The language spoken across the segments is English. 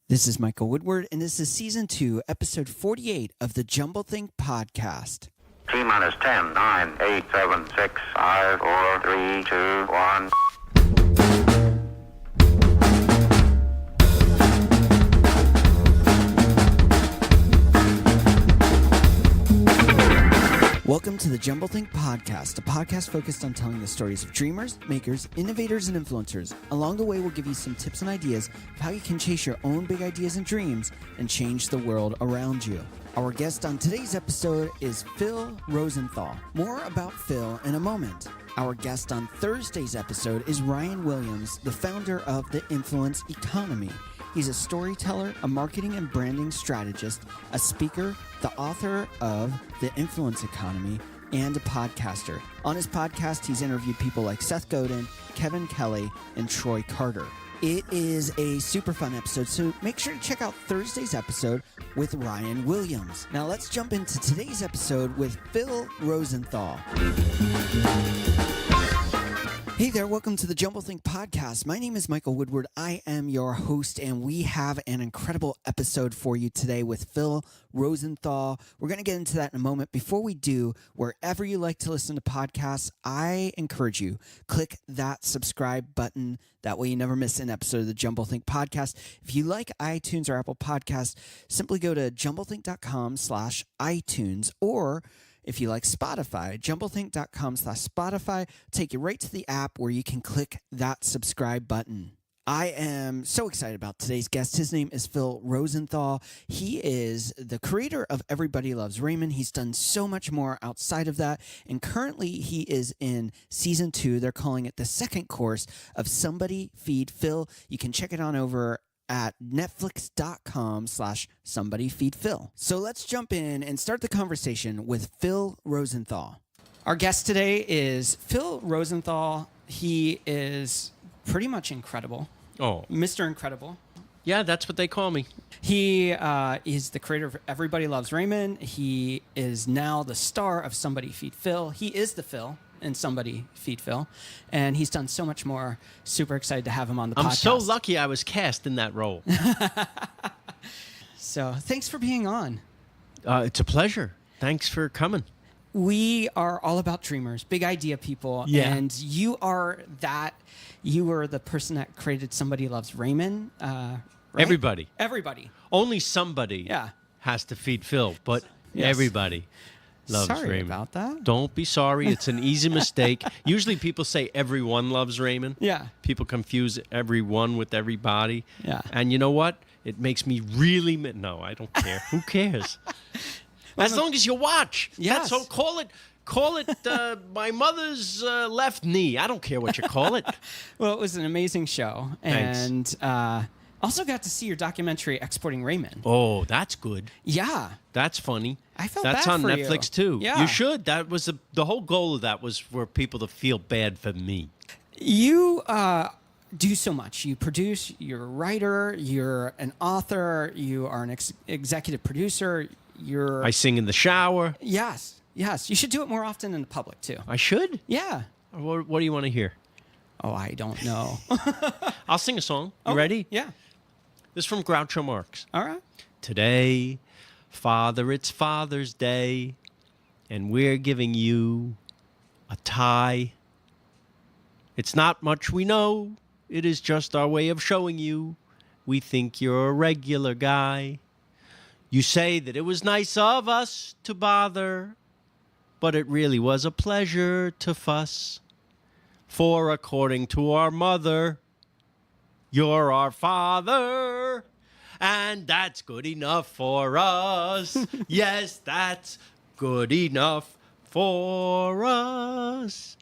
This is Michael Woodward, and this is Season 2, Episode 48 of the Jumblethink Podcast. T-minus 10, 9, 8, 7, 6, 5, 4, 3, 2, 1. Welcome to the Jumblethink Podcast, a podcast focused on telling the stories of dreamers, makers, innovators, and influencers. Along the way, we'll give you some tips and ideas of how you can chase your own big ideas and dreams and change the world around you. Our guest on today's episode is Phil Rosenthal. More about Phil in a moment. Our guest on Thursday's episode is Ryan Williams, the founder of The Influence Economy. He's a storyteller, a marketing and branding strategist, a speaker, the author of The Influence Economy, and a podcaster. On his podcast, he's interviewed people like Seth Godin, Kevin Kelly, and Troy Carter. It is a super fun episode, so make sure to check out Thursday's episode with Ryan Williams. Now let's jump into today's episode with Phil Rosenthal. Hey there, welcome to the Jumblethink Podcast. My name is Michael Woodward. I am your host, and we have an incredible episode for you today with Phil Rosenthal. We're going to get into that in a moment. Before we do, wherever you like to listen to podcasts, I encourage you, click that subscribe button. That way you never miss an episode of the Jumblethink Podcast. If you like iTunes or Apple Podcasts, simply go to jumblethink.com/iTunes, or if you like Spotify, jumblethink.com/Spotify, take you right to the app where you can click that subscribe button. I am so excited about today's guest. His name is Phil Rosenthal. He is the creator of Everybody Loves Raymond. He's done so much more outside of that. And currently he is in Season 2. They're calling it the second course of Somebody Feed Phil. You can check it on over at netflix.com/somebodyfeedphil. So let's jump in and start the conversation with Phil Rosenthal. Our guest today is Phil Rosenthal. He is pretty much incredible. Oh. Mr. Incredible. Yeah, that's what they call me. He is the creator of Everybody Loves Raymond. He is now the star of Somebody Feed Phil. He is the Phil in Somebody Feed Phil, and he's done so much more. Super excited to have him on the podcast. I'm so lucky I was cast in that role. So thanks for being on. It's a pleasure. Thanks for coming. We are all about dreamers, big idea people, and you are that. You were the person that created Somebody Loves Raymond, right? Everybody. Only somebody has to feed Phil, but everybody loves Sorry Raymond. About that. Don't be sorry. It's an easy mistake. Usually people say everyone loves Raymond. Yeah. People confuse everyone with everybody. Yeah. And you know what? It makes me really... No, I don't care. Who cares? As long as you watch. Yes. That's so call it my mother's left knee. I don't care what you call it. Well, it was an amazing show. Thanks. And also got to see your documentary, Exporting Raymond. Oh, that's good. Yeah. That's funny. I felt That's bad on for Netflix you. too. Yeah. You should. That was the whole goal of that was for people to feel bad for me. You do so much. You produce, you're a writer, you're an author, you are an executive producer, I sing in the shower. Yes. You should do it more often in the public, too. I should? Yeah. What do you want to hear? Oh, I don't know. I'll sing a song. You ready? Yeah. This is from Groucho Marx. All right. Today, Father, it's Father's Day, and we're giving you a tie. It's not much we know. It is just our way of showing you we think you're a regular guy. You say that it was nice of us to bother, but it really was a pleasure to fuss. For according to our mother, you're our father, and that's good enough for us. Yes, that's good enough for us.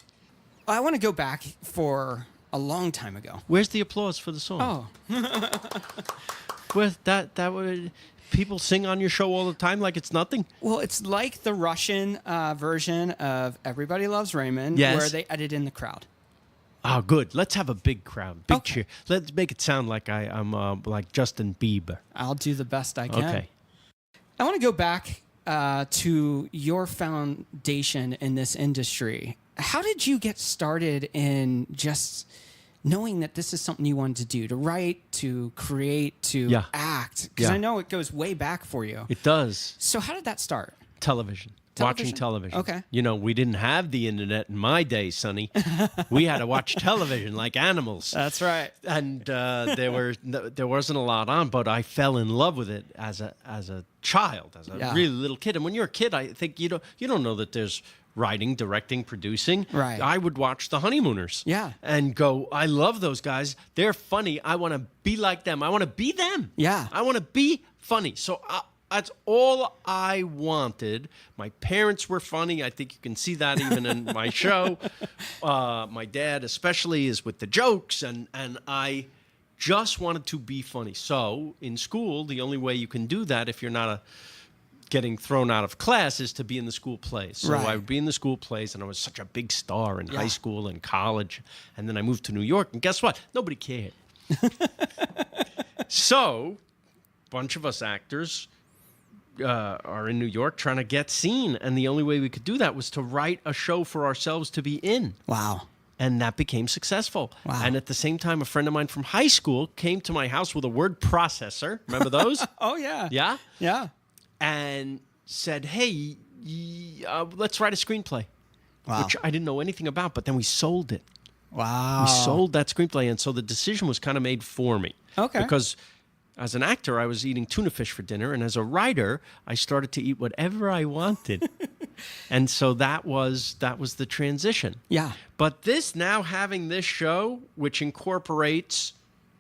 I want to go back for a long time ago. Where's the applause for the song? Oh. Where's that would... People sing on your show all the time like it's nothing? Well, it's like the Russian version of Everybody Loves Raymond, where they edit in the crowd. Oh, good. Let's have a big crowd, big cheer. Let's make it sound like I'm like Justin Bieber. I'll do the best I can. Okay. I want to go back to your foundation in this industry. How did you get started in just knowing that this is something you wanted to do, to write, to create, to act? act? Because Yeah. I know it goes way back for you. It does. So how did that start? Television. Watching television. Okay. You know, we didn't have the internet in my day, Sonny. We had to watch television like animals. That's right. And there wasn't a lot on, but I fell in love with it as a child, as a really little kid. And when you're a kid, I think you don't know that there's writing, directing, producing. Right. I would watch The Honeymooners. Yeah. And go, I love those guys. They're funny. I want to be like them. I want to be them. Yeah. I want to be funny. So that's all I wanted. My parents were funny. I think you can see that even in my show. My dad especially is with the jokes, and I just wanted to be funny. So in school, the only way you can do that if you're not getting thrown out of class is to be in the school plays. So I would be in the school plays, and I was such a big star in high school and college. And then I moved to New York, and guess what? Nobody cared. So a bunch of us actors are in New York trying to get seen, and the only way we could do that was to write a show for ourselves to be in. Wow. And that became successful. Wow. And at the same time, a friend of mine from high school came to my house with a word processor. Remember those? Oh, yeah. Yeah? Yeah. And said, hey, let's write a screenplay. Wow. Which I didn't know anything about, but then we sold it. Wow. We sold that screenplay, and so the decision was kind of made for me. Okay. Because as an actor, I was eating tuna fish for dinner, and as a writer, I started to eat whatever I wanted. And so that was the transition. Yeah. But having this show, which incorporates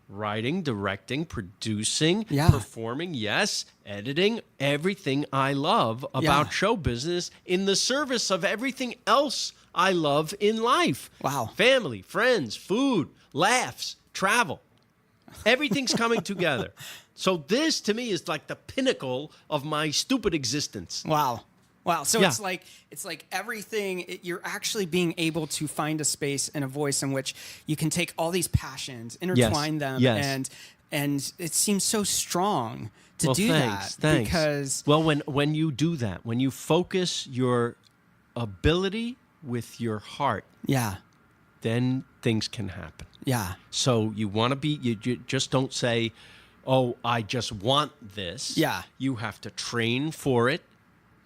writing, directing, producing, performing, yes, editing, everything I love about show business in the service of everything else I love in life. Wow. Family, friends, food, laughs, travel. Everything's coming together. So this, to me, is like the pinnacle of my stupid existence. Wow. So it's like everything, you're actually being able to find a space and a voice in which you can take all these passions, intertwine them, and it seems so strong to do that. Thanks. Because when you do that, when you focus your ability with your heart, then things can happen. Yeah. So you want to be, you just don't say, oh, I just want this. Yeah. You have to train for it.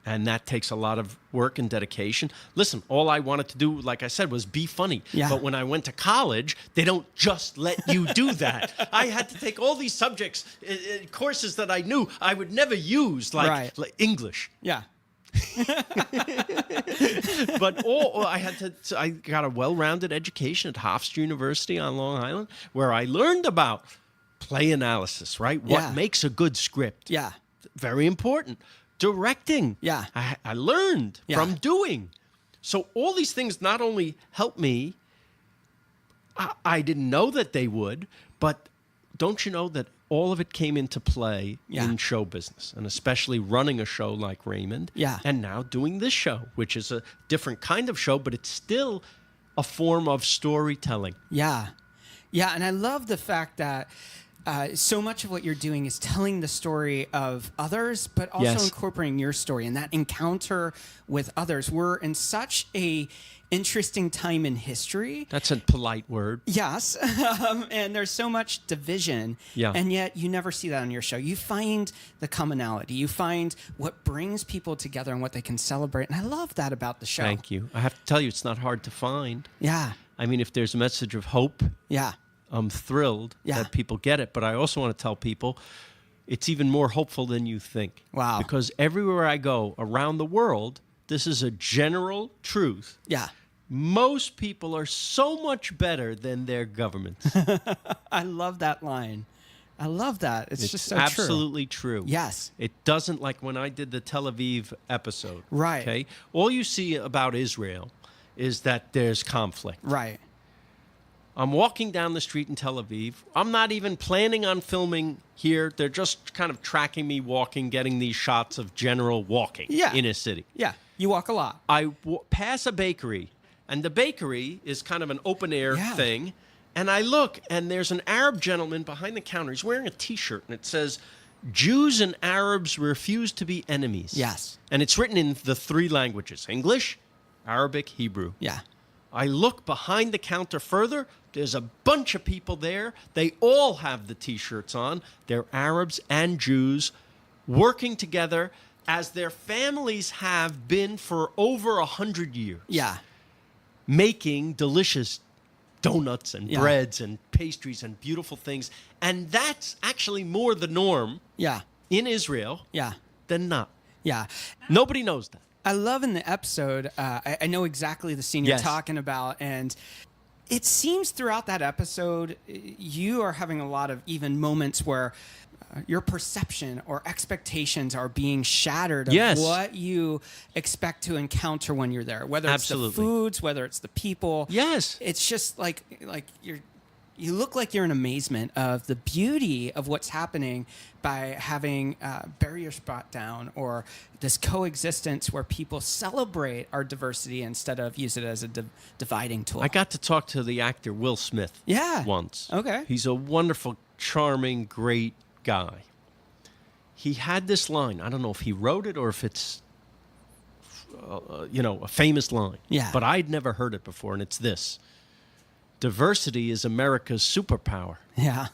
And that takes a lot of work and dedication. Listen, all I wanted to do, like I said, was be funny. Yeah. But when I went to college, they don't just let you do that. I had to take all these subjects, courses that I knew I would never use, like English. Yeah. But I got a well-rounded education at Hofstra University on Long Island, where I learned about play analysis, right? What makes a good script. Yeah. Very important. Directing. Yeah. I learned from doing. So all these things not only help me, I didn't know that they would, but don't you know that all of it came into play in show business, and especially running a show like Raymond, and now doing this show, which is a different kind of show, but it's still a form of storytelling. Yeah. Yeah, and I love the fact that so much of what you're doing is telling the story of others, but also incorporating your story and that encounter with others. We're in such a interesting time in history. That's a polite word. Yes. And there's so much division. Yeah. And yet you never see that on your show. You find the commonality. You find what brings people together and what they can celebrate. And I love that about the show. Thank you. I have to tell you, it's not hard to find. Yeah. I mean, if there's a message of hope, I'm thrilled that people get it. But I also want to tell people it's even more hopeful than you think. Wow. Because everywhere I go around the world, this is a general truth. Yeah. Most people are so much better than their governments. I love that line. I love that. It's just so true. Absolutely true. Yes. It doesn't, like when I did the Tel Aviv episode. Right. Okay. All you see about Israel is that there's conflict. Right. I'm walking down the street in Tel Aviv. I'm not even planning on filming here. They're just kind of tracking me walking, getting these shots of general walking in a city. Yeah. You walk a lot. I pass a bakery, and the bakery is kind of an open-air thing. And I look, and there's an Arab gentleman behind the counter. He's wearing a T-shirt, and it says, Jews and Arabs refuse to be enemies. Yes. And it's written in the 3 languages, English, Arabic, Hebrew. Yeah. I look behind the counter further. There's a bunch of people there. They all have the T-shirts on. They're Arabs and Jews working together as their families have been for over 100 years. Yeah. Making delicious donuts and breads and pastries and beautiful things. And that's actually more the norm in Israel than not. Yeah. Nobody knows that. I love in the episode, I know exactly the scene you're talking about, and it seems throughout that episode, you are having a lot of even moments where your perception or expectations are being shattered of what you expect to encounter when you're there, whether it's the foods, whether it's the people. Yes. It's just like you look like you're in amazement of the beauty of what's happening by having barriers brought down, or this coexistence where people celebrate our diversity instead of use it as a dividing tool. I got to talk to the actor Will Smith once. Okay. He's a wonderful, charming, great guy. He had this line. I don't know if he wrote it or if it's, a famous line. Yeah. But I'd never heard it before, and it's this. Diversity is America's superpower. Yeah.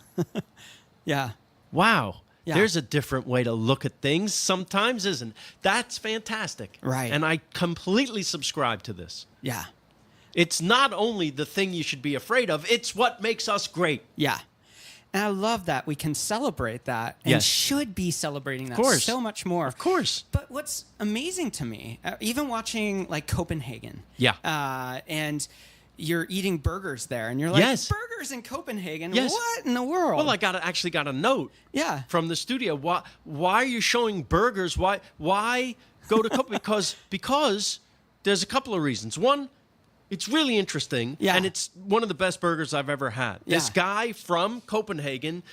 Yeah. Wow. Yeah. There's a different way to look at things sometimes, isn't? That's fantastic. Right. And I completely subscribe to this. Yeah. It's not only the thing you should be afraid of, it's what makes us great. Yeah. And I love that we can celebrate that and should be celebrating that so much more. Of course. But what's amazing to me, even watching like Copenhagen. Yeah. And you're eating burgers there, and you're like, burgers in Copenhagen? Yes. What in the world? Well, I actually got a note from the studio. Why are you showing burgers? Why go to Copenhagen? Because there's a couple of reasons. One, it's really interesting, and it's one of the best burgers I've ever had. This guy from Copenhagen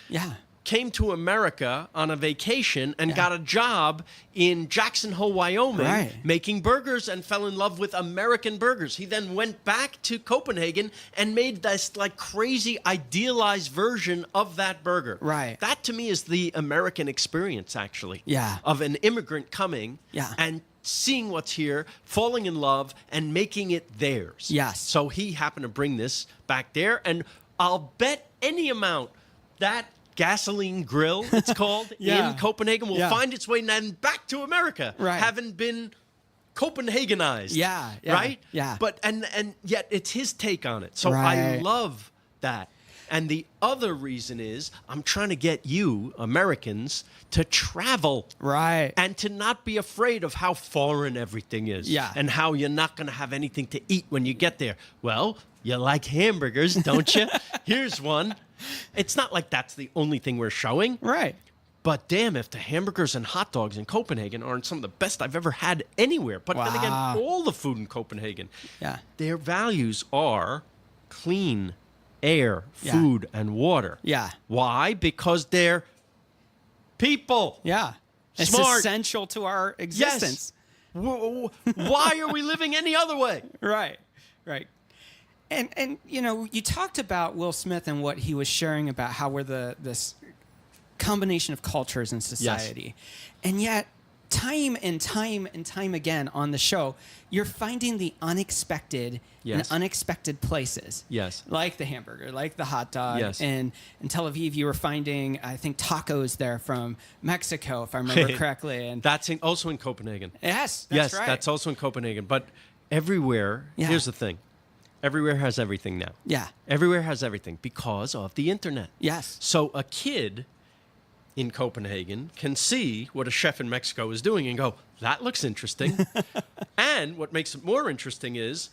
came to America on a vacation and got a job in Jackson Hole, Wyoming, making burgers, and fell in love with American burgers. He then went back to Copenhagen and made this like crazy idealized version of that burger. Right. That to me is the American experience, actually. Yeah. Of an immigrant coming and seeing what's here, falling in love, and making it theirs. Yes. So he happened to bring this back there, and I'll bet any amount that gasoline grill, it's called, in Copenhagen will find its way then back to America, having been Copenhagenized. Right? Yeah. But and yet it's his take on it. So I love that. And the other reason is I'm trying to get you, Americans, to travel. Right. And to not be afraid of how foreign everything is. Yeah. And how you're not going to have anything to eat when you get there. Well, you like hamburgers, don't you? Here's one. It's not like that's the only thing we're showing. Right. But damn, if the hamburgers and hot dogs in Copenhagen aren't some of the best I've ever had anywhere. But then again, all the food in Copenhagen, their values are clean air, food, and water. Yeah. Why? Because they're people. Yeah. It's smart, essential to our existence. Yes. Why are we living any other way? Right. Right. And you talked about Will Smith and what he was sharing about how we're this combination of cultures in society. And yet, time and time again on the show, you're finding the unexpected in unexpected places. Yes. Like the hamburger, like the hot dog. Yes. And in Tel Aviv, you were finding, I think, tacos there from Mexico, if I remember correctly. And that's also in Copenhagen. Yes, that's right. That's also in Copenhagen. But everywhere, here's the thing. Everywhere has everything now. Yeah. Everywhere has everything because of the internet. Yes. So a kid in Copenhagen can see what a chef in Mexico is doing and go, that looks interesting. And what makes it more interesting is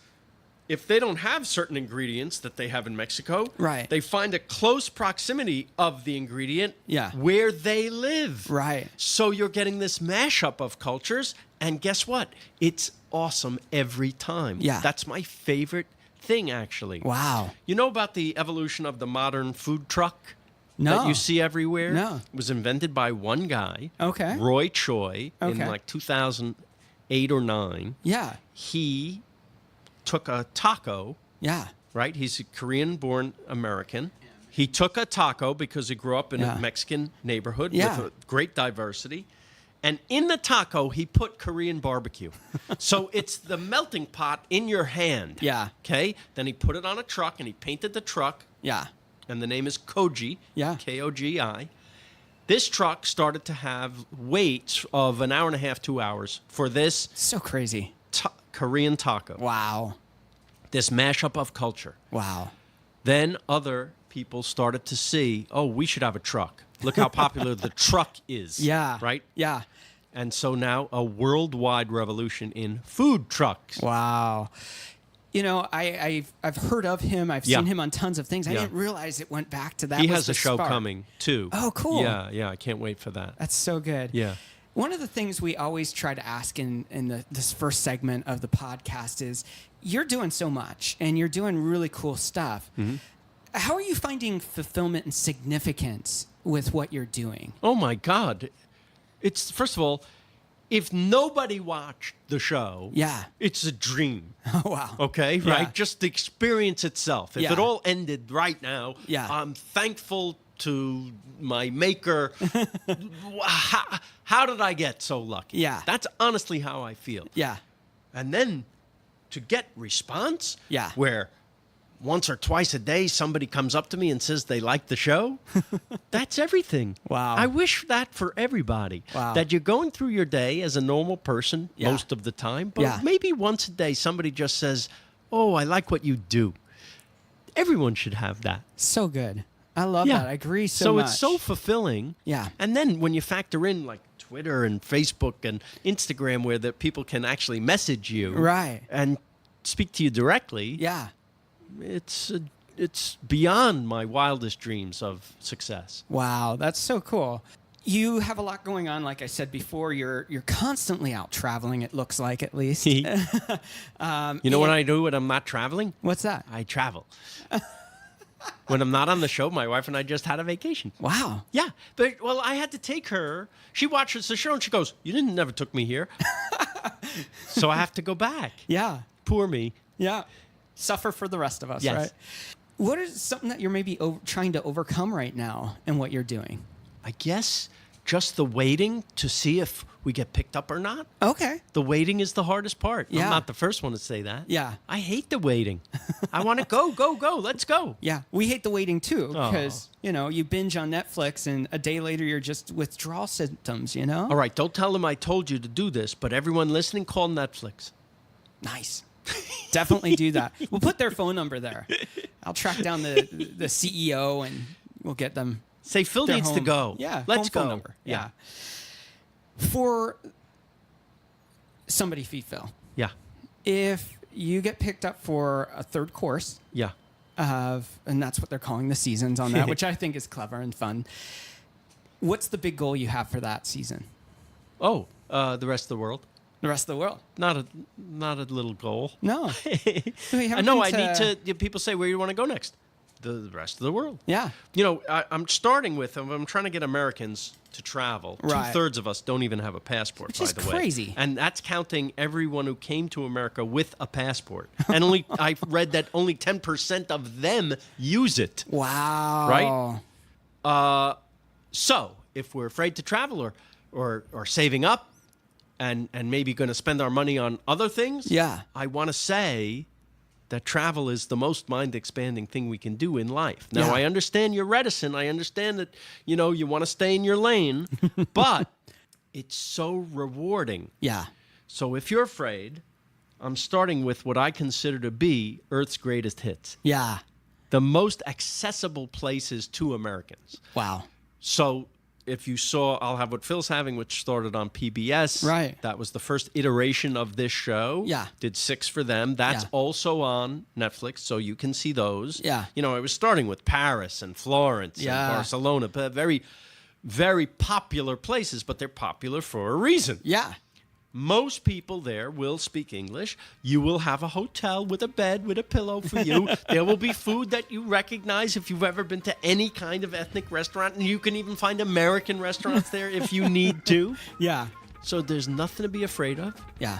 if they don't have certain ingredients that they have in Mexico, they find a close proximity of the ingredient where they live. Right. So you're getting this mashup of cultures, and guess what? It's awesome every time. Yeah. That's my favorite thing, actually. Wow. You know about the evolution of the modern food truck? No. That you see everywhere? No. It was invented by one guy, Okay. Roy Choi, in Okay. like 2008 or 9. Yeah. He took a taco, right? He's a Korean-born American. He took a taco because he grew up in a Mexican neighborhood with a great diversity, And in the taco, he put Korean barbecue. So it's the melting pot in your hand. Yeah. Okay? Then he put it on a truck, and he painted the truck. Yeah. And the name is Koji. Yeah. Kogi. This truck started to have waits of an hour and a half, 2 hours for this So crazy. Korean taco. Wow. This mashup of culture. Wow. Then other people started to see, oh, we should have a truck. Look how popular the truck is. Yeah. Right? Yeah. And so now a worldwide revolution in food trucks. Wow. You know, I've heard of him. I've Yeah. seen him on tons of things. I Yeah. didn't realize it went back to that. He was has the a show spark. coming, too. Oh, cool. Yeah, I can't wait for that. That's so good. Yeah. One of the things we always try to ask in this first segment of the podcast is, you're doing so much and you're doing really cool stuff. Mm-hmm. How are you finding fulfillment and significance with what you're doing? Oh, my God. It's, first of all, if nobody watched the show, Yeah. it's a dream. Oh, wow. Okay, Yeah. right? Just the experience itself. If Yeah. it all ended right now, Yeah. I'm thankful to my maker. How did I get so lucky? Yeah. That's honestly how I feel. Yeah. And then to get response, Yeah. where once or twice a day somebody comes up to me and says they like the show, that's everything. Wow. I wish that for everybody. Wow. That you're going through your day as a normal person Yeah. most of the time, but Yeah. maybe once a day somebody just says, oh, I like what you do. Everyone should have that. So good. I love Yeah. that. I agree so much. It's so fulfilling. Yeah. And then when you factor in like Twitter and Facebook and Instagram, where the people can actually message you, Right. and speak to you directly, Yeah. it's beyond my wildest dreams of success. Wow, that's so cool. You have a lot going on, like I said before. You're constantly out traveling. It looks like, at least. You know what I do when I'm not traveling? What's that? I travel. When I'm not on the show, my wife and I just had a vacation. Wow. Yeah, but well, I had to take her. She watches the show and she goes, "You never took me here," so I have to go back. Yeah. Poor me. Yeah. Suffer for the rest of us, Yes. right? What is something that you're maybe trying to overcome right now in what you're doing? I guess just the waiting to see if we get picked up or not. Okay. The waiting is the hardest part. Yeah. I'm not the first one to say that. Yeah. I hate the waiting. I want to go. Let's go. Yeah. We hate the waiting too, Oh. because, you binge on Netflix and a day later you're just withdrawal symptoms, All right, don't tell them I told you to do this, but everyone listening, call Netflix. Nice. Definitely do that. We'll put their phone number there. I'll track down the CEO and we'll get them. Say Phil their needs to home- go. Yeah. Let's home phone go. number. Yeah. For somebody feed Phil, Yeah. if you get picked up for a third course Yeah. and that's what they're calling the seasons on that, which I think is clever and fun. What's the big goal you have for that season? Oh, the rest of the world. The rest of the world? Not a little goal. No. I know. I need to. People say, where do you want to go next? The rest of the world. Yeah. I'm starting with. I'm trying to get Americans to travel. Right. 2/3 of us don't even have a passport. Which by is the way, crazy. and that's counting everyone who came to America with a passport. And I've read that only 10% of them use it. Wow. Right? So if we're afraid to travel or saving up and maybe going to spend our money on other things, Yeah. I want to say that travel is the most mind-expanding thing we can do in life. Now, Yeah. I understand you're reticent. I understand that, you want to stay in your lane, but it's so rewarding. Yeah. So if you're afraid, I'm starting with what I consider to be Earth's greatest hits, Yeah. the most accessible places to Americans. Wow. So if you saw, I'll have what Phil's having, which started on PBS. Right. That was the first iteration of this show. Yeah. Did 6 for them. That's Yeah. also on Netflix, so you can see those. Yeah. I was starting with Paris and Florence Yeah. and Barcelona, but very, very popular places, but they're popular for a reason. Yeah. Most people there will speak English. You will have a hotel with a bed, with a pillow for you. There will be food that you recognize if you've ever been to any kind of ethnic restaurant. And you can even find American restaurants there if you need to. Yeah. So there's nothing to be afraid of. Yeah.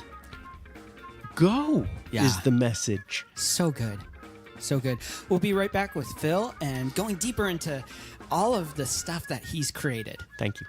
Go Yeah. is the message. So good. So good. We'll be right back with Phil and going deeper into all of the stuff that he's created. Thank you.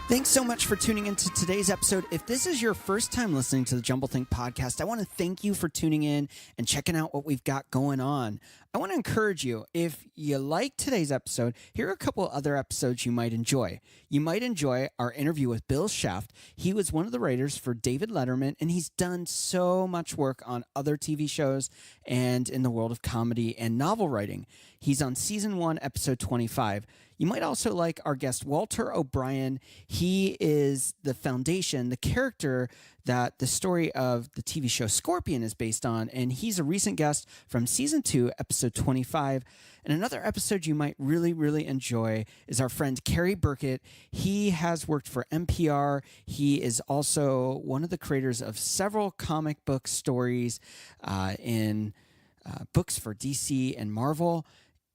Thanks so much for tuning into today's episode. If this is your first time listening to the Jumblethink podcast, I want to thank you for tuning in and checking out what we've got going on. I want to encourage you, if you like today's episode, here are a couple other episodes you might enjoy. You might enjoy our interview with Bill Shaft. He was one of the writers for David Letterman, and he's done so much work on other TV shows and in the world of comedy and novel writing. He's on season 1, episode 25. You might also like our guest, Walter O'Brien. He is the foundation, the character that the story of the TV show Scorpion is based on, and he's a recent guest from season 2, episode 25. And another episode you might really, really enjoy is our friend Carrie Burkett. He has worked for NPR. He is also one of the creators of several comic book stories in books for DC and Marvel.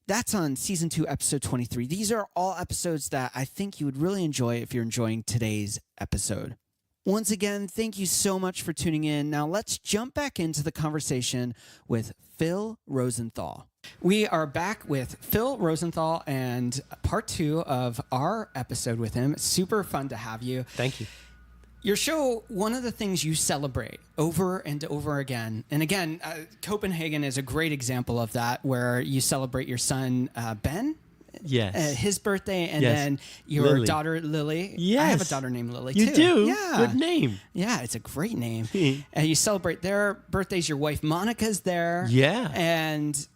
That's on season 2, episode 23. These are all episodes that I think you would really enjoy if you're enjoying today's episode. Once again, thank you so much for tuning in. Now let's jump back into the conversation with Phil Rosenthal. We are back with Phil Rosenthal and part 2 of our episode with him. It's super fun to have you. Thank you. Your show, one of the things you celebrate over and over again, and again, Copenhagen is a great example of that, where you celebrate your son, Ben? Yes. His birthday, and Yes. then your Lily. daughter, Lily. Yes. I have a daughter named Lily, You too. do? Yeah. Good name. Yeah, it's a great name. And you celebrate their birthdays. Your wife, Monica's there. Yeah. And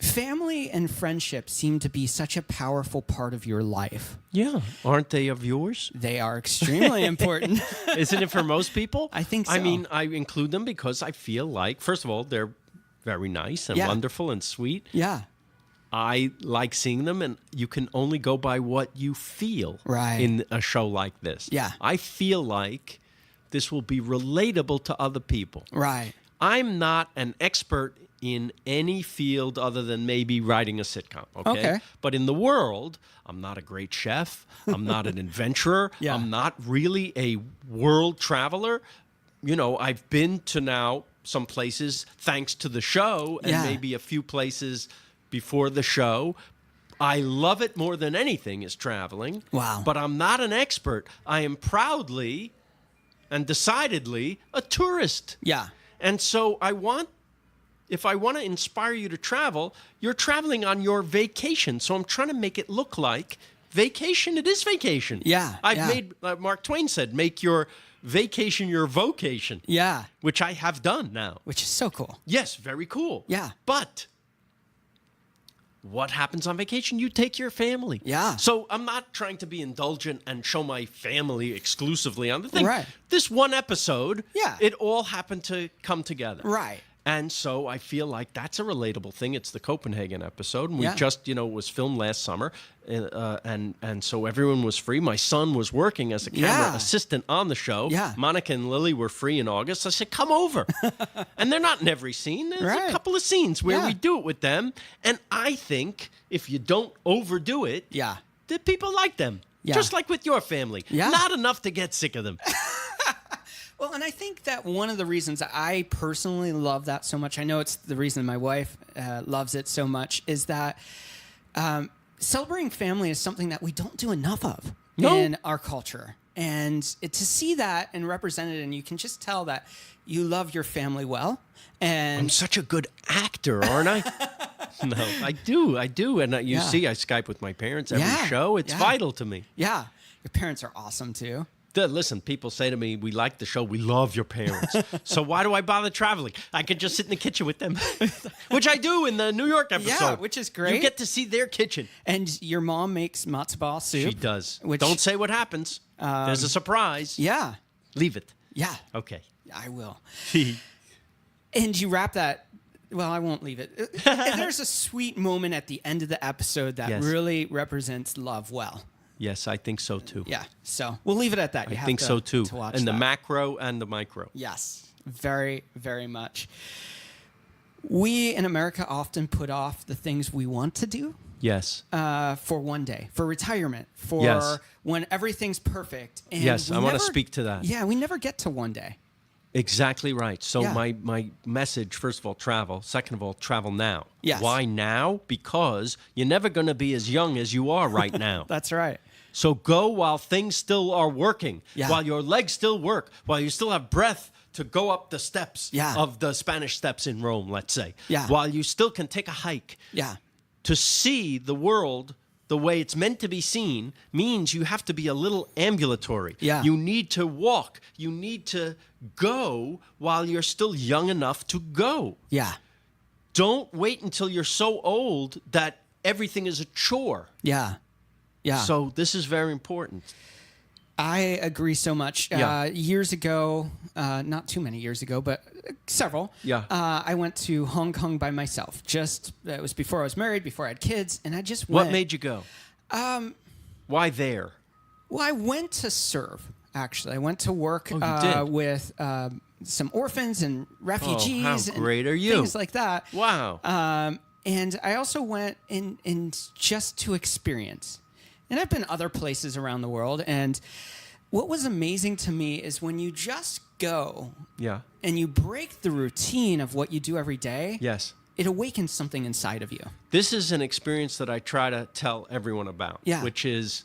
family and friendship seem to be such a powerful part of your life. Yeah. Aren't they of yours? They are extremely important. Isn't it for most people? I think I so. mean, I include them because I feel like, first of all, they're very nice and Yeah. wonderful and sweet. Yeah. I like seeing them, and you can only go by what you feel Right. in a show like this. Yeah. I feel like this will be relatable to other people. Right. I'm not an expert in any field other than maybe writing a sitcom, Okay. But in the world, I'm not a great chef. I'm not an adventurer. Yeah. I'm not really a world traveler. You know, I've been to now some places thanks to the show, and Yeah. maybe a few places before the show. I love it more than anything is traveling. Wow. But I'm not an expert. I am proudly and decidedly a tourist. Yeah. And so if I want to inspire you to travel, you're traveling on your vacation. So I'm trying to make it look like vacation. It is vacation. Yeah, I've yeah. made, Mark Twain said, make your vacation your vocation. Yeah. Which I have done now. Which is so cool. Yes, very cool. Yeah. But what happens on vacation? You take your family. Yeah. So I'm not trying to be indulgent and show my family exclusively on the thing. Right. This one episode, Yeah. it all happened to come together. Right. And so I feel like that's a relatable thing. It's the Copenhagen episode, and we Yeah. just, it was filmed last summer, and so everyone was free. My son was working as a camera Yeah. assistant on the show. Yeah. Monica and Lily were free in August. I said, come over. And they're not in every scene. There's Right. a couple of scenes where Yeah. we do it with them, and I think if you don't overdo it, Yeah. the people like them. Yeah. Just like with your family. Yeah. Not enough to get sick of them. Well, and I think that one of the reasons I personally love that so much, I know it's the reason my wife loves it so much, is that celebrating family is something that we don't do enough of in our culture. And to see that and represented, and you can just tell that you love your family well. And I'm such a good actor, aren't I? No, I do. And you Yeah. see, I Skype with my parents every Yeah, show. It's yeah. vital to me. yeah, your parents are awesome too. Listen, people say to me, we like the show. We love your parents. So why do I bother traveling? I could just sit in the kitchen with them, which I do in the New York episode. Yeah, which is great. You get to see their kitchen. And your mom makes matzo ball soup. She does. Which, Don't say what happens. There's a surprise. Yeah, Leave it. yeah, Okay. I will. And you wrap that. Well, I won't leave it. And there's a sweet moment at the end of the episode that Yes. really represents love well. Yes, I think so too. Yeah. So we'll leave it at that. I think so too. To watch and the that. macro and the micro. Yes. Very, very much. We in America often put off the things we want to do Yes. for one day, for retirement, for Yes. when everything's perfect. And Yes, we I wanna never- speak to that. Yeah, we never get to one day. Exactly right. So Yeah. my message, first of all, travel. Second of all, travel now. Yes. Why now? Because you're never going to be as young as you are right now. That's right. So go while things still are working, Yeah. while your legs still work, while you still have breath to go up the steps Yeah. of the Spanish Steps in Rome, let's say. Yeah. While you still can take a hike. Yeah. To see the world the way it's meant to be seen means you have to be a little ambulatory. Yeah. You need to walk. You need to go while you're still young enough to go. Yeah. Don't wait until you're so old that everything is a chore. Yeah. Yeah. So this is very important. I agree so much. Yeah. Years ago, not too many years ago, but several. Yeah. I went to Hong Kong by myself. It was before I was married, before I had kids, and I just went. What made you go? Why there? Well, I went to serve. Actually, I went to work Oh, you did? with some orphans and refugees. how great and are you? Things like that. Wow. And I also went in just to experience. And I've been other places around the world. And what was amazing to me is when you just go Yeah. and you break the routine of what you do every day, Yes. it awakens something inside of you. This is an experience that I try to tell everyone about, Yeah. which is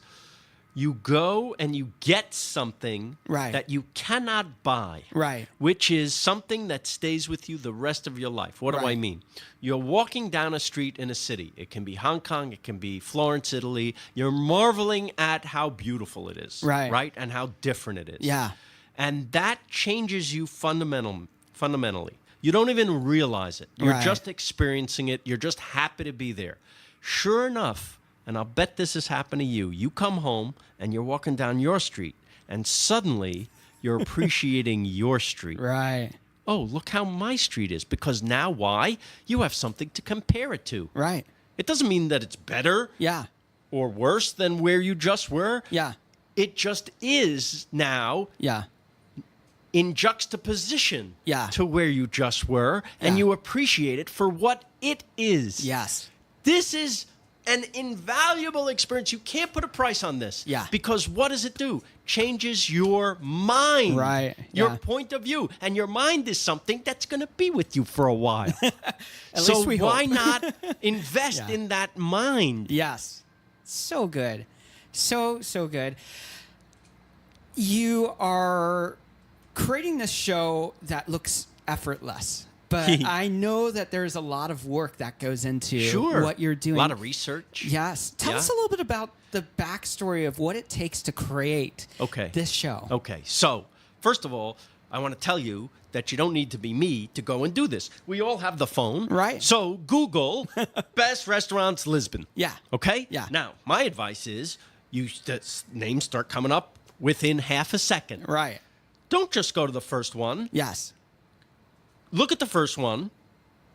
you go and you get something Right. that you cannot buy, Right. which is something that stays with you the rest of your life. What do I Right. mean? You're walking down a street in a city. It can be Hong Kong. It can be Florence, Italy. You're marveling at how beautiful it is, Right. And how different it is. Yeah. And that changes you fundamentally. You don't even realize it. You're Right. just experiencing it. You're just happy to be there. Sure enough, and I'll bet this has happened to you, you come home and you're walking down your street and suddenly you're appreciating your street. Right. Oh, look how my street is. Because now why? You have something to compare it to. Right. It doesn't mean that it's better Yeah. or worse than where you just were. Yeah. It just is now Yeah. in juxtaposition Yeah. to where you just were, and Yeah. you appreciate it for what it is. Yes. This is an invaluable experience. You can't put a price on this. Yeah. Because what does it do? Changes your mind. Right, Your yeah. point of view. And your mind is something that's going to be with you for a while. At least we why hope. not invest Yeah. in that mind? Yes. So good. So good. You are creating this show that looks effortless. But I know that there's a lot of work that goes into Sure. what you're doing. A lot of research. Yes. Tell Yeah. us a little bit about the backstory of what it takes to create this show. Okay. So, first of all, I want to tell you that you don't need to be me to go and do this. We all have the phone. Right. So, Google best restaurants Lisbon. Yeah. Okay? Yeah. Now, my advice is names start coming up within half a second. Right. Don't just go to the first one. Yes. Look at the first one.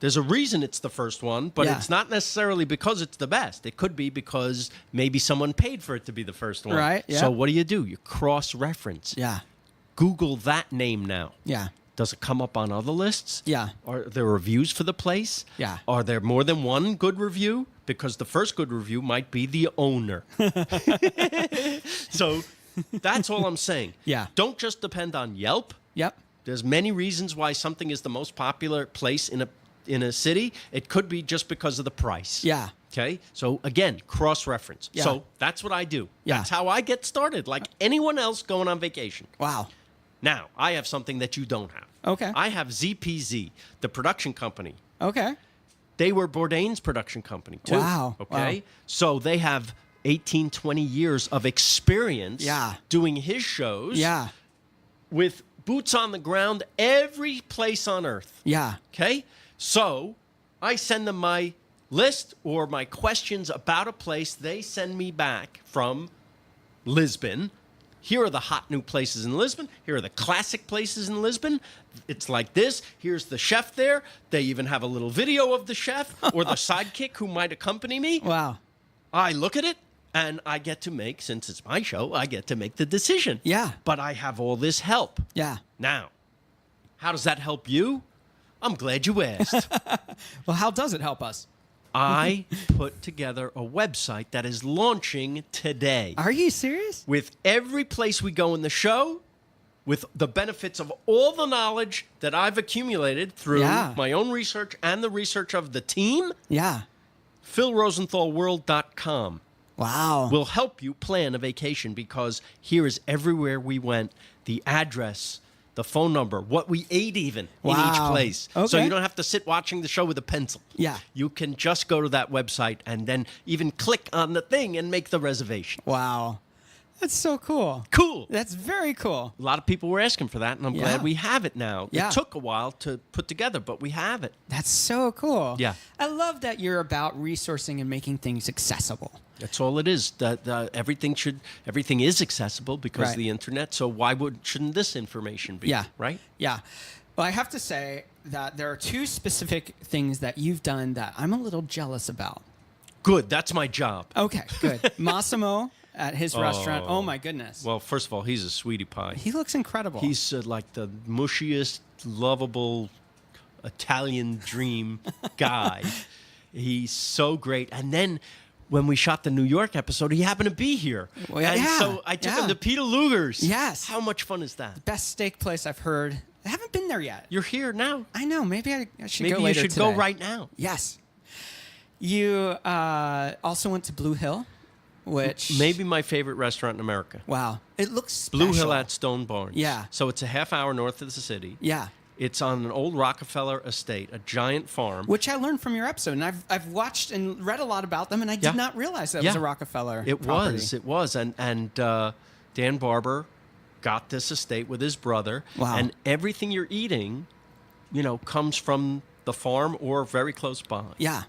There's a reason it's the first one, but Yeah. it's not necessarily because it's the best. It could be because maybe someone paid for it to be the first one. Right, yeah. So what do? You cross-reference. Yeah. Google that name now. Yeah. Does it come up on other lists? Yeah. Are there reviews for the place? Yeah. Are there more than one good review? Because the first good review might be the owner. So that's all I'm saying. Yeah. Don't just depend on Yelp. Yep. There's many reasons why something is the most popular place in a city. It could be just because of the price. Yeah. Okay? So again, cross-reference. Yeah. So that's what I do. Yeah. That's how I get started, like anyone else going on vacation. Wow. Now, I have something that you don't have. Okay. I have ZPZ, the production company. Okay. They were Bourdain's production company, too. Wow. Okay? Wow. So they have 18, 20 years of experience Yeah. doing his shows Yeah. with boots on the ground every place on earth. Yeah. Okay? So I send them my list or my questions about a place. They send me back from Lisbon. Here are the hot new places in Lisbon. Here are the classic places in Lisbon. It's like this. Here's the chef there. They even have a little video of the chef or the sidekick who might accompany me. Wow. I look at it and I get to make, since it's my show, I get to make the decision. Yeah. But I have all this help. Yeah. Now, how does that help you? I'm glad you asked. Well, how does it help us? I put together a website that is launching today Are you serious? with every place we go in the show, with the benefits of all the knowledge that I've accumulated through Yeah. my own research and the research of the team. Yeah. PhilRosenthalWorld.com. Wow. We'll help you plan a vacation because here is everywhere we went, the address, the phone number, what we ate even in each Wow. place. So Okay. you don't have to sit watching the show with a pencil. Yeah. You can just go to that website and then even click on the thing and make the reservation. Wow. That's so cool. Cool. That's very cool. A lot of people were asking for that, and I'm Yeah. glad we have it now. Yeah. It took a while to put together, but we have it. That's so cool. Yeah. I love that you're about resourcing and making things accessible. That's all it is. Everything is accessible because Right. of the internet. So why shouldn't this information be? Yeah. Right? Yeah. Well, I have to say that there are two specific things that you've done that I'm a little jealous about. Good. That's my job. Okay, good. Massimo at his restaurant. Oh, my goodness. Well, first of all, he's a sweetie pie. He looks incredible. He's like the mushiest, lovable Italian dream guy. He's so great. And then when we shot the New York episode, he happened to be here. Well, and yeah, so I took yeah. him to Peter Luger's. Yes. How much fun is that? Best steak place I've heard. I haven't been there yet. You're here now. I know. Maybe I should Maybe go you later should go today. right now. Yes. You also went to Blue Hill, which... Maybe my favorite restaurant in America. Wow. It looks special. Blue Hill at Stone Barns. Yeah. So it's a half hour north of the city. Yeah. It's on an old Rockefeller estate, a giant farm. Which I learned from your episode, and I've watched and read a lot about them, and I did Yeah. not realize that Yeah. was a Rockefeller It property. was. And Dan Barber got this estate with his brother. Wow. And everything you're eating, comes from the farm or very close by. Yeah.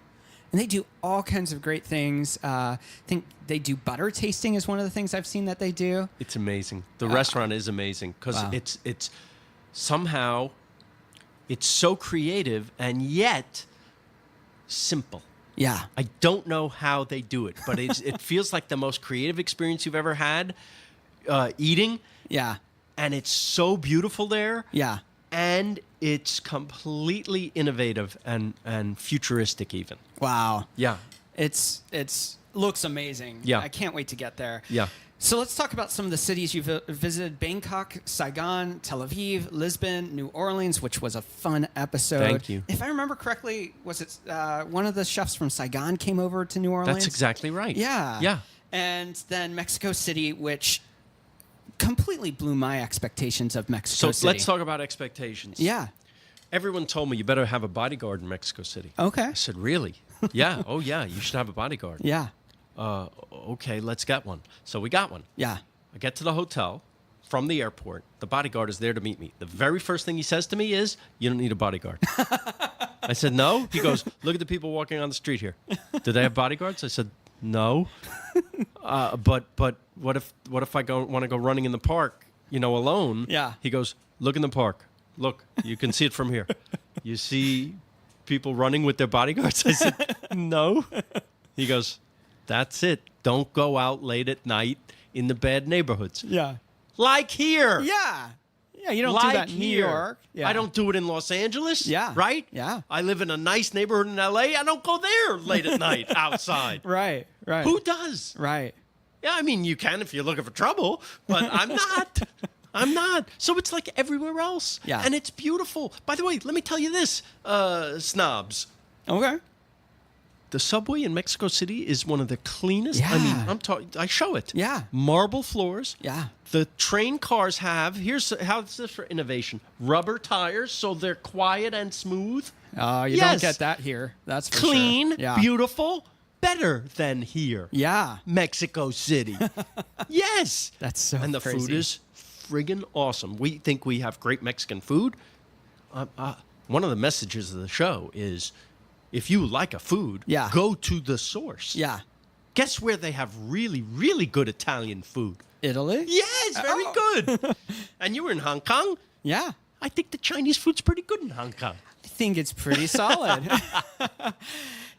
And they do all kinds of great things. I think they do butter tasting is one of the things I've seen that they do. It's amazing. The restaurant is amazing because Wow. it's somehow it's so creative and yet simple. Yeah. I don't know how they do it, but it feels like the most creative experience you've ever had eating. Yeah. And it's so beautiful there. Yeah. And it's completely innovative and futuristic even. Wow. Yeah. It's looks amazing. Yeah. I can't wait to get there. Yeah. So let's talk about some of the cities you've visited: Bangkok, Saigon, Tel Aviv, Lisbon, New Orleans, which was a fun episode. Thank you. If I remember correctly, was it one of the chefs from Saigon came over to New Orleans? That's exactly right. Yeah. Yeah. And then Mexico City, which completely blew my expectations of Mexico So City. let's talk about expectations. Yeah. Everyone told me you better have a bodyguard in Mexico City. Okay. I said, really? Yeah. Oh, yeah. You should have a bodyguard. Yeah. Okay, let's get one. So we got one. Yeah. I get to the hotel from the airport. The bodyguard is there to meet me. The very first thing he says to me is, "You don't need a bodyguard." I said, "No?" He goes, "Look at the people walking on the street here. Do they have bodyguards?" I said, "No." But what if I want to go running in the park, alone? Yeah. He goes, "Look in the park. Look, you can see it from here. You see people running with their bodyguards?" I said, "No." He goes, "That's it. Don't go out late at night in the bad neighborhoods." Yeah. Like here. Yeah. Yeah, you don't Like do that in New here. York. Yeah. I don't do it in Los Angeles. Yeah. Right? Yeah. I live in a nice neighborhood in LA. I don't go there late at night outside. Right. Right. Who does? Right. Yeah, I mean, you can if you're looking for trouble, but I'm not. I'm not. So it's like everywhere else. Yeah. And it's beautiful. By the way, let me tell you this, snobs. Okay. The subway in Mexico City is one of the cleanest. I mean, Yeah. I show it. Yeah. Marble floors. Yeah. The train cars have, here's how's this for innovation, rubber tires so they're quiet and smooth. You don't Yes. get that here. That's for Clean, sure. Yeah. beautiful, better than here. Yeah. Mexico City. Yes. That's so And the crazy. food is friggin' awesome. We think we have great Mexican food. One of the messages of the show is if you like a food, Yeah. go to the source. Yeah. Guess where they have really, really good Italian food? Italy? Yes, very good. And you were in Hong Kong? Yeah. I think the Chinese food's pretty good in Hong Kong. I think it's pretty solid.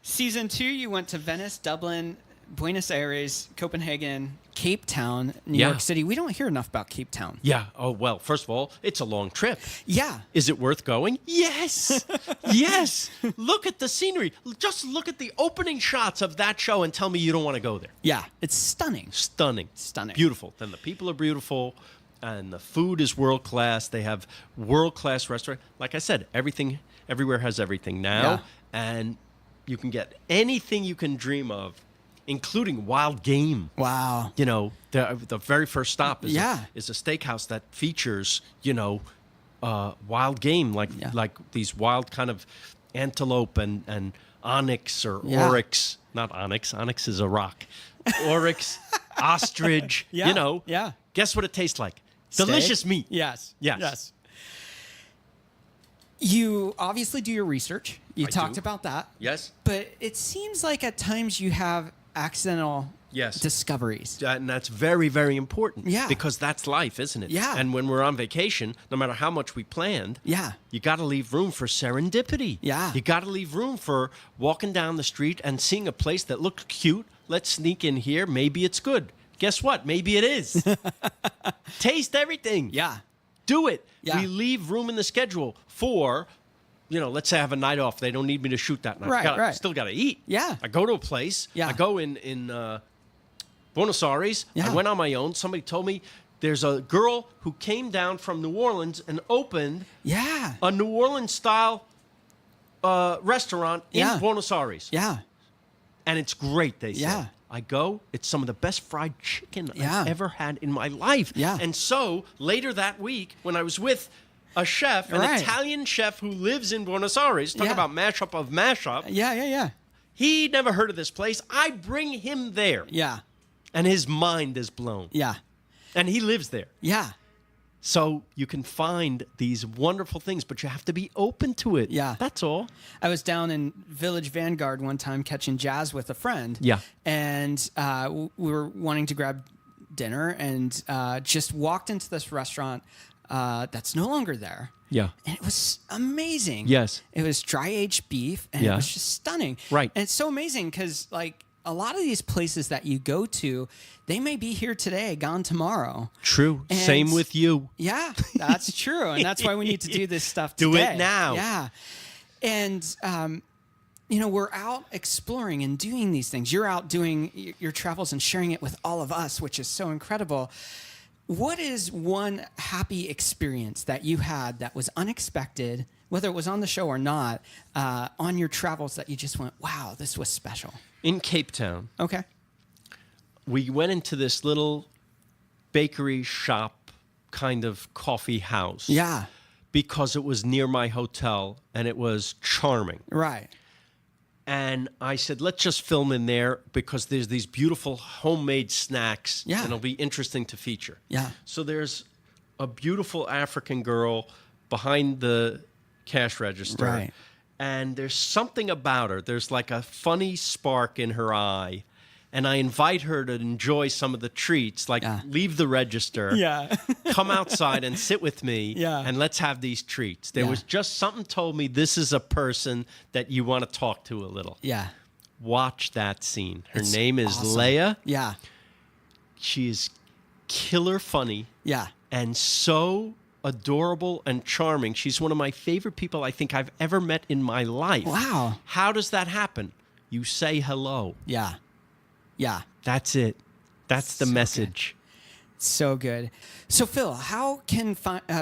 Season 2, you went to Venice, Dublin, Buenos Aires, Copenhagen, Cape Town, New Yeah. York City. We don't hear enough about Cape Town. Yeah. Oh, well, first of all, it's a long trip. Yeah. Is it worth going? Yes. Yes. Look at the scenery. Just look at the opening shots of that show and tell me you don't want to go there. Yeah. It's stunning. Stunning. Stunning. Beautiful. Then the people are beautiful and the food is world class. They have world class restaurant. Like I said, everything everywhere has everything now. Yeah. And you can get anything you can dream of including wild game. Wow. You know, the very first stop is Yeah. is a steakhouse that features, you know, wild game, like these wild kind of antelope and onyx or oryx. Not onyx. Onyx is a rock. Oryx, ostrich. Yeah. You know. Yeah. Guess what it tastes like? Steak? Delicious meat. Yes. Yes. Yes. You obviously do your research. You I talked do. about that. Yes. But it seems like at times you have accidental discoveries. And that's very, very important. Yeah. Because that's life, isn't it? Yeah. And when we're on vacation, no matter how much we planned, Yeah. you got to leave room for serendipity. Yeah. You got to leave room for walking down the street and seeing a place that looks cute. Let's sneak in here. Maybe it's good. Guess what? Maybe it is. Taste everything. Yeah. Do it. Yeah. We leave room in the schedule for, you know, let's say I have a night off. They don't need me to shoot that night. Right. Still got to eat. Yeah. I go to a place. Yeah. I go in Buenos Aires. Yeah. I went on my own. Somebody told me there's a girl who came down from New Orleans and opened a New Orleans style restaurant in Buenos Aires. Yeah. And it's great, they Yeah. say. I go, it's some of the best fried chicken Yeah. I've ever had in my life. Yeah. And so later that week, when I was with a chef, an Right. Italian chef who lives in Buenos Aires, talk Yeah. about mashup of mashup. Yeah. He never heard of this place. I bring him there. Yeah. And his mind is blown. Yeah. And he lives there. Yeah. So you can find these wonderful things, but you have to be open to it. Yeah. That's all. I was down in Village Vanguard one time catching jazz with a friend. Yeah. And we were wanting to grab dinner and just walked into this restaurant that's no longer there. Yeah. And it was amazing. Yes. It was dry aged beef and it was just stunning. Right. And it's so amazing because, like, a lot of these places that you go to, they may be here today, gone tomorrow. True. And Same with you. Yeah, that's true. And that's why we need to do this stuff Do today. it now. Yeah. And, you know, we're out exploring and doing these things. You're out doing your travels and sharing it with all of us, which is so incredible. What is one happy experience that you had that was unexpected, whether it was on the show or not, on your travels that you just went, wow, this was special? In Cape Town, Okay. we went into this little bakery shop kind of coffee house. Yeah. Because it was near my hotel and it was charming. Right. And I said, let's just film in there because there's these beautiful homemade snacks. Yeah. And it'll be interesting to feature. Yeah. So there's a beautiful African girl behind the cash register. Right. And there's something about her. There's like a funny spark in her eye. And I invite her to enjoy some of the treats, like leave the register, come outside and sit with me, and let's have these treats. There was just something told me this is a person that you want to talk to a little. Yeah. Watch that scene. Her name is awesome. Leia. Yeah. She is killer funny. Yeah. And so adorable and charming. She's one of my favorite people I think I've ever met in my life. Wow. How does that happen? You say hello. Yeah. Yeah. That's it. That's the message. So good. So, Phil, how can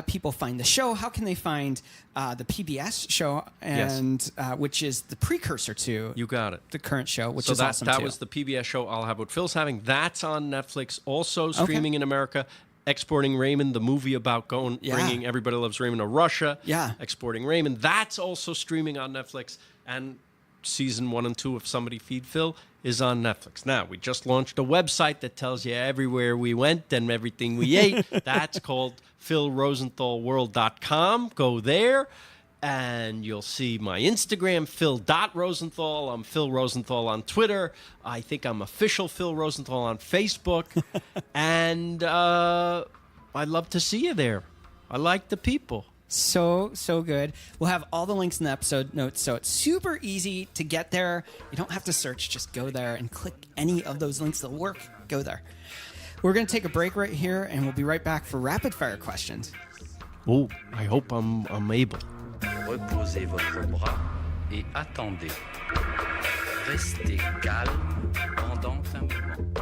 people find the show? How can they find the PBS show, and which is the precursor to You got it. the current show, which So is awesome that too. was the PBS show I'll Have What Phil's Having. That's on Netflix. Also streaming in America. Exporting Raymond, the movie about bringing Everybody Loves Raymond to Russia. Yeah. Exporting Raymond. That's also streaming on Netflix. And season 1 and 2 of Somebody Feed Phil is on Netflix. Now, we just launched a website that tells you everywhere we went and everything we ate. That's called philrosenthalworld.com. Go there, and you'll see my Instagram, phil.rosenthal. I'm Phil Rosenthal on Twitter. I think I'm official Phil Rosenthal on Facebook. And I'd love to see you there. I like the people. So good. We'll have all the links in the episode notes, so it's super easy to get there. You don't have to search. Just go there and click any of those links that'll work. Go there. We're going to take a break right here, and we'll be right back for rapid-fire questions. Oh, I hope I'm able. Reposez votre bras et attendez. Restez calme pendant un moment.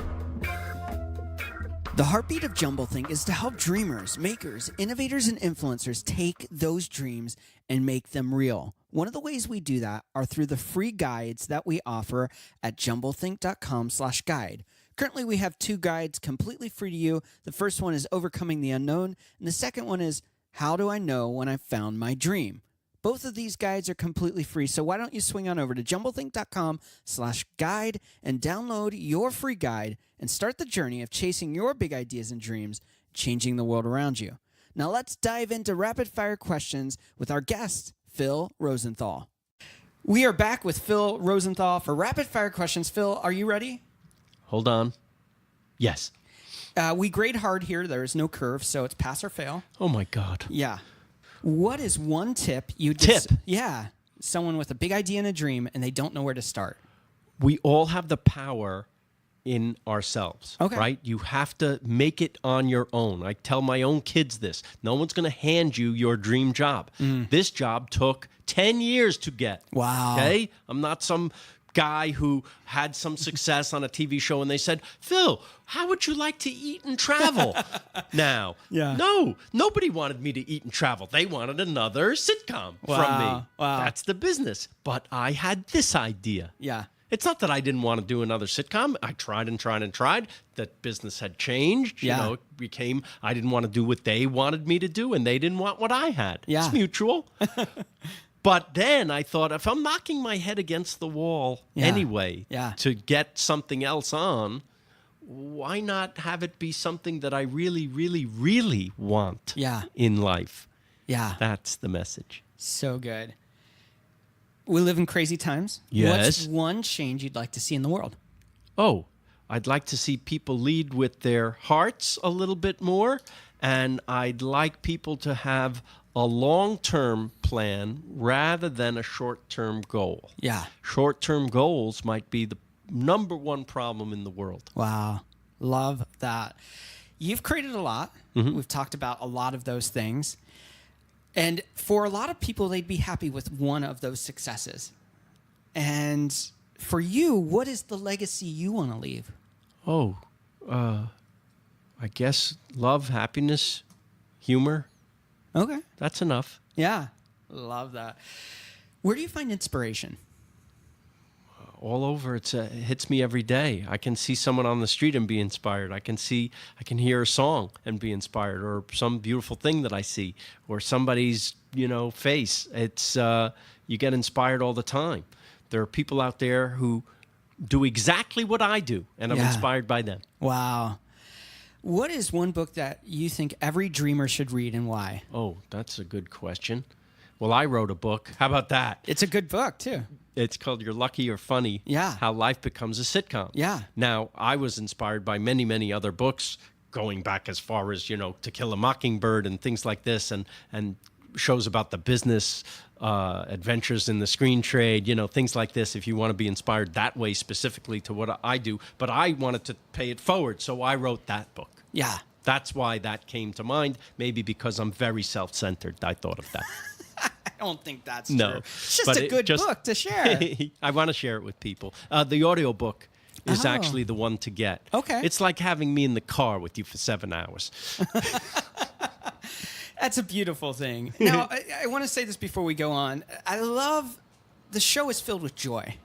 The heartbeat of Jumblethink is to help dreamers, makers, innovators, and influencers take those dreams and make them real. One of the ways we do that are through the free guides that we offer at jumblethink.com/guide. Currently, we have 2 guides completely free to you. The first one is Overcoming the Unknown, and the second one is How Do I Know When I've Found My Dream? Both of these guides are completely free, so why don't you swing on over to jumblethink.com/guide and download your free guide and start the journey of chasing your big ideas and dreams, changing the world around you. Now let's dive into rapid fire questions with our guest, Phil Rosenthal. We are back with Phil Rosenthal for rapid fire questions. Phil, are you ready? Hold on. Yes. We grade hard here. There is no curve, so it's pass or fail. Oh, my God. Yeah. What is one tip you Yeah. Someone with a big idea and a dream, and they don't know where to start. We all have the power in ourselves, Okay. right? You have to make it on your own. I tell my own kids this. No one's going to hand you your dream job. This job took 10 years to get. Wow. Okay? I'm not some guy who had some success on a TV show and they said, Phil, how would you like to eat and travel now? Yeah. No, nobody wanted me to eat and travel. They wanted another sitcom from me. Wow. That's the business. But I had this idea. Yeah. It's not that I didn't want to do another sitcom. I tried and tried and tried. That business had changed. Yeah. You know, it became, I didn't want to do what they wanted me to do, and they didn't want what I had. Yeah. It's mutual. But then I thought, if I'm knocking my head against the wall Yeah. anyway Yeah. to get something else on, why not have it be something that I really, really, really want Yeah. in life? Yeah. That's the message. So good. We live in crazy times. Yes. What's one change you'd like to see in the world? Oh, I'd like to see people lead with their hearts a little bit more, and I'd like people to have a long-term plan rather than a short-term goal. Yeah. Short-term goals might be the number one problem in the world. Wow. Love that. You've created a lot. Mm-hmm. We've talked about a lot of those things. And for a lot of people, they'd be happy with one of those successes. And for you, what is the legacy you want to leave? Oh, I guess love, happiness, humor. Okay. That's enough. Yeah. Love that. Where do you find inspiration? All over. It hits me every day. I can see someone on the street and be inspired. I can hear a song and be inspired, or some beautiful thing that I see, or somebody's, face. It's, you get inspired all the time. There are people out there who do exactly what I do, and I'm inspired by them. Wow. What is one book that you think every dreamer should read, and why? Oh, that's a good question. Well, I wrote a book. How about that? It's a good book, too. It's called You're Lucky or Funny, Yeah. How Life Becomes a Sitcom. Yeah. Now, I was inspired by many, many other books going back as far as, To Kill a Mockingbird and things like this, and shows about the business adventures in the screen trade, things like this, if you want to be inspired that way specifically to what I do. But I wanted to pay it forward, so I wrote that book. Yeah. That's why that came to mind, maybe because I'm very self-centered. I thought of that. I don't think that's No, true. It's just but a good book to share. I want to share it with people. The audiobook is Oh. actually the one to get. Okay. It's like having me in the car with you for 7 hours. That's a beautiful thing. Now, I want to say this before we go on. I love the show is filled with joy.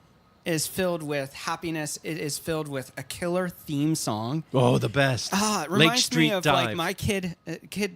It is filled with happiness. It is filled with a killer theme song. Oh, the best. It Lake reminds Street me of Dive. like my kid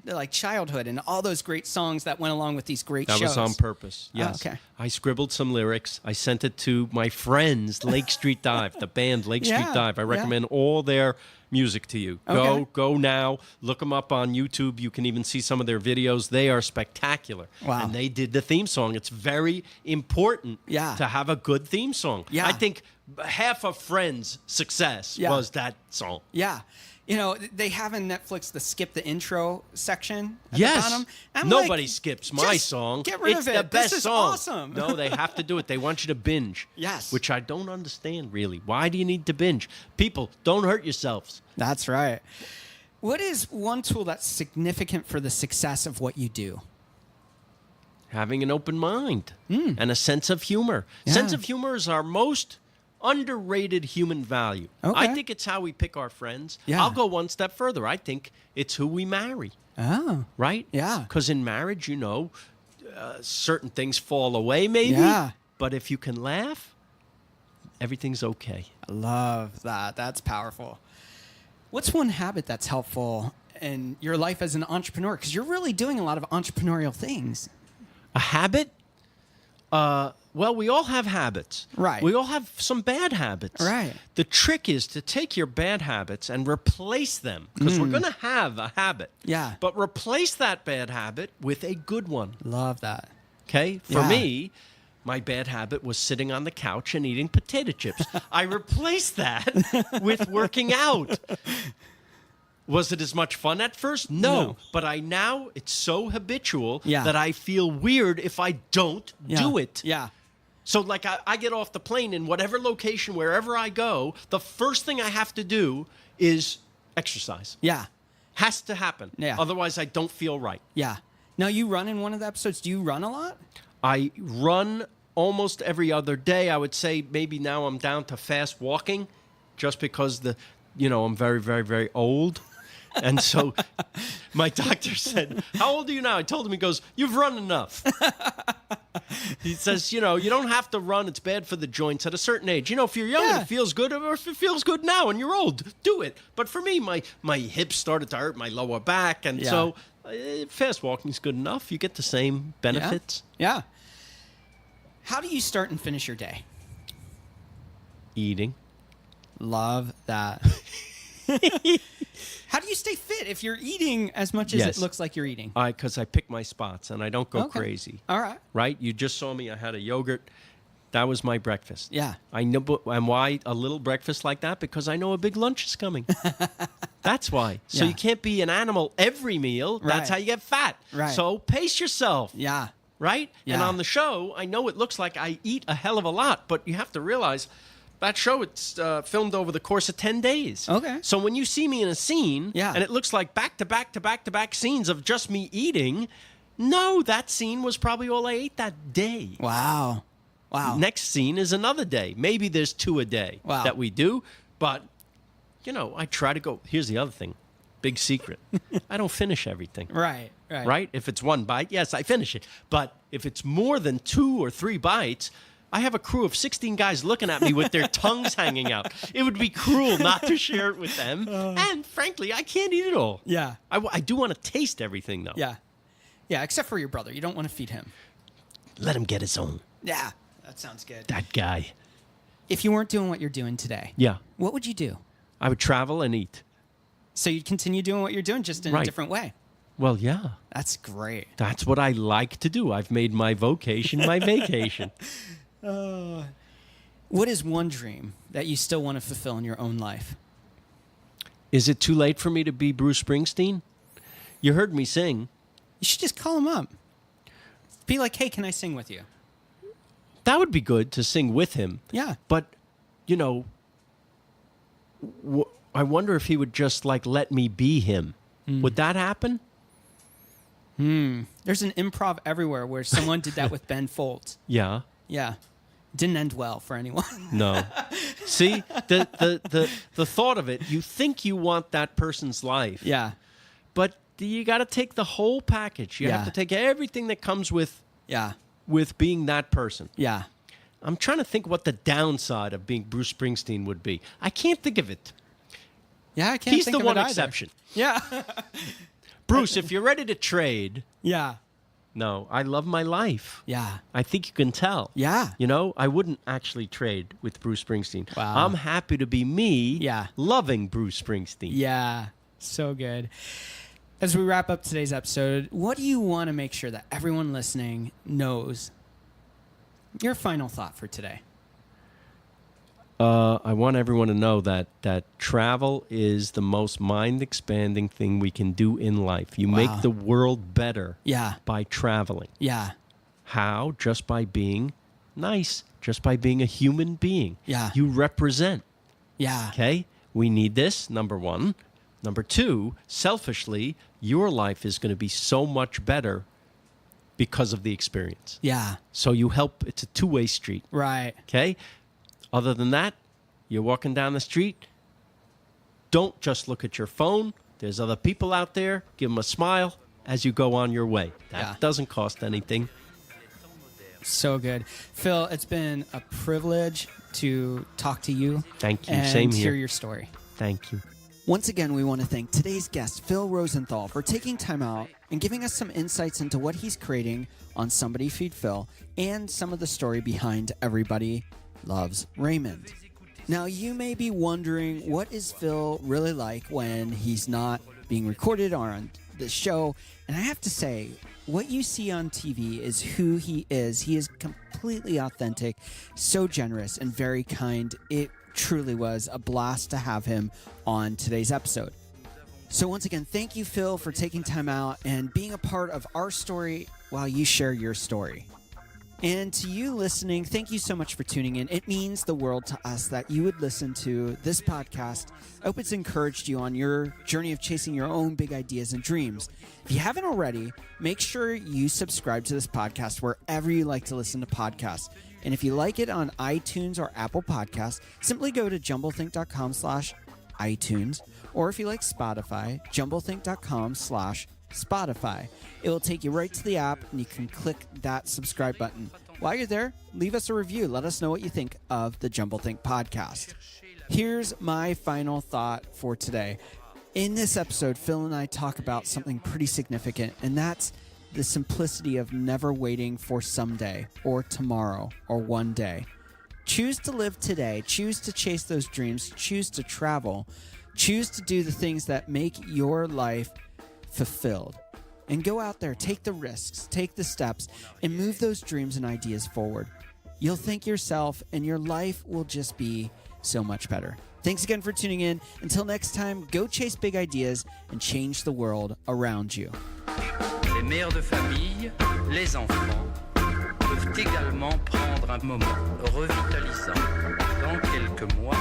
like childhood and all those great songs that went along with these great That shows. was on purpose. Yes. okay. I scribbled some lyrics. I sent it to my friends, Lake Street Dive, the band Lake Street Yeah, Dive. I yeah. recommend all their music to you. Okay. Go now. Look them up on YouTube. You can even see some of their videos. They are spectacular. Wow. And they did the theme song. It's very important Yeah. to have a good theme song. Yeah. I think half of Friends' success Yeah. was that song. Yeah. They have in Netflix the skip the intro section at Yes. the bottom. I'm Nobody like, skips my just song. Get rid it's of it. the best This is song. awesome. No, they have to do it. They want you to binge. Yes. Which I don't understand, really. Why do you need to binge? People, don't hurt yourselves. That's right. What is one tool that's significant for the success of what you do? Having an open mind and a sense of humor. Yeah. Sense of humor is our most underrated human value. Okay. I think it's how we pick our friends. Yeah. I'll go one step further. I think it's who we marry. Oh. Right? Yeah. Because in marriage, certain things fall away, maybe. Yeah. But if you can laugh, everything's okay. I love that. That's powerful. What's one habit that's helpful in your life as an entrepreneur? Because you're really doing a lot of entrepreneurial things. A habit? Well, we all have habits. Right. We all have some bad habits. Right. The trick is to take your bad habits and replace them, because we're going to have a habit. Yeah. But replace that bad habit with a good one. Love that. Okay? For Yeah. me, my bad habit was sitting on the couch and eating potato chips. I replaced that with working out. Was it as much fun at first? No. But it's so habitual that I feel weird if I don't do it. Yeah. So, like, I get off the plane in whatever location, wherever I go, the first thing I have to do is exercise. Yeah. Has to happen. Yeah. Otherwise, I don't feel right. Yeah. Now, you run in one of the episodes. Do you run a lot? I run almost every other day. I would say maybe now I'm down to fast walking just because I'm very, very, very old. And so my doctor said, "How old are you now?" I told him, he goes, "You've run enough." He says, you don't have to run. It's bad for the joints at a certain age. If you're young and it feels good, or if it feels good now and you're old, do it. But for me, my hips started to hurt, my lower back. And so fast walking is good enough. You get the same benefits. Yeah. How do you start and finish your day? Eating. Love that. How do you stay fit if you're eating as much as it looks like you're eating? Because I pick my spots and I don't go crazy. All right. Right? You just saw me. I had a yogurt. That was my breakfast. Yeah. I know, and why a little breakfast like that? Because I know a big lunch is coming. That's why. So you can't be an animal every meal. Right. That's how you get fat. Right. So pace yourself. Yeah. Right? Yeah. And on the show, I know it looks like I eat a hell of a lot, but you have to realize that show, it's filmed over the course of 10 days. Okay. So when you see me in a scene, Yeah. and it looks like back-to-back scenes of just me eating, no, that scene was probably all I ate that day. Wow. Next scene is another day. Maybe there's 2 a day that we do, but, I try to go. Here's the other thing. Big secret. I don't finish everything. Right. If it's 1 bite, yes, I finish it. But if it's more than 2 or 3 bites, I have a crew of 16 guys looking at me with their tongues hanging out. It would be cruel not to share it with them. And frankly, I can't eat it all. Yeah. I do want to taste everything, though. Yeah. Yeah, except for your brother. You don't want to feed him. Let him get his own. Yeah. That sounds good. That guy. If you weren't doing what you're doing today, Yeah. what would you do? I would travel and eat. So you'd continue doing what you're doing, just in a different way. Well, yeah. That's great. That's what I like to do. I've made my vocation my vacation. What is one dream that you still want to fulfill in your own life? Is it too late for me to be Bruce Springsteen? You heard me sing. You should just call him up. Be like, hey, can I sing with you? That would be good to sing with him. Yeah. But, I wonder if he would just, let me be him. Would that happen? There's an improv everywhere where someone did that with Ben Folds. Yeah. Yeah. Didn't end well for anyone. No. See, the thought of it, you think you want that person's life. Yeah. But you got to take the whole package. You have to take everything that comes with being that person. Yeah. I'm trying to think what the downside of being Bruce Springsteen would be. I can't think of it. Yeah, I can't He's think the of one it either. exception. Yeah. Bruce, if you're ready to trade, Yeah. no, I love my life. Yeah. I think you can tell. Yeah. I wouldn't actually trade with Bruce Springsteen. Wow. I'm happy to be me, Yeah. loving Bruce Springsteen. Yeah. So good. As we wrap up today's episode, what do you want to make sure that everyone listening knows? Your final thought for today. I want everyone to know that travel is the most mind-expanding thing we can do in life. You make the world better by traveling. Yeah. How? Just by being nice. Just by being a human being. Yeah. You represent. Yeah. Okay? We need this, number 1. Number 2, selfishly, your life is going to be so much better because of the experience. Yeah. So you help. It's a two-way street. Right. Okay? Other than that, you're walking down the street. Don't just look at your phone. There's other people out there. Give them a smile as you go on your way. That doesn't cost anything. So good. Phil, it's been a privilege to talk to you. Thank you. And Same here. hear your story. Thank you. Once again, we want to thank today's guest, Phil Rosenthal, for taking time out and giving us some insights into what he's creating on Somebody Feed Phil and some of the story behind Everybody Loves Raymond. Now, you may be wondering, what is Phil really like when he's not being recorded or on the show? And I have to say, what you see on TV is who he is. He is completely authentic, so generous, and very kind. It truly was a blast to have him on today's episode. So once again, thank you, Phil, for taking time out and being a part of our story while you share your story. And to you listening, thank you so much for tuning in. It means the world to us that you would listen to this podcast. I hope it's encouraged you on your journey of chasing your own big ideas and dreams. If you haven't already, make sure you subscribe to this podcast wherever you like to listen to podcasts. And if you like it on iTunes or Apple Podcasts, simply go to jumblethink.com/iTunes. Or if you like Spotify, jumblethink.com/Spotify. It will take you right to the app and you can click that subscribe button. While you're there, leave us a review. Let us know what you think of the Jumblethink podcast. Here's my final thought for today. In this episode, Phil and I talk about something pretty significant, and that's the simplicity of never waiting for someday or tomorrow or one day. Choose to live today. Choose to chase those dreams. Choose to travel. Choose to do the things that make your life fulfilled. And go out there, take the risks, take the steps, and move those dreams and ideas forward. You'll thank yourself, and your life will just be so much better. Thanks again for tuning in. Until next time, go chase big ideas and change the world around you. Les mères de famille, les enfants, peuvent également prendre un moment revitalisant dans quelques mois,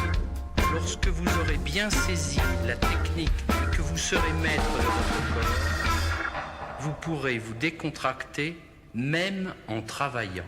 lorsque vous aurez bien saisi la technique et que vous serez maître de votre corps. Vous pourrez vous décontracter même en travaillant.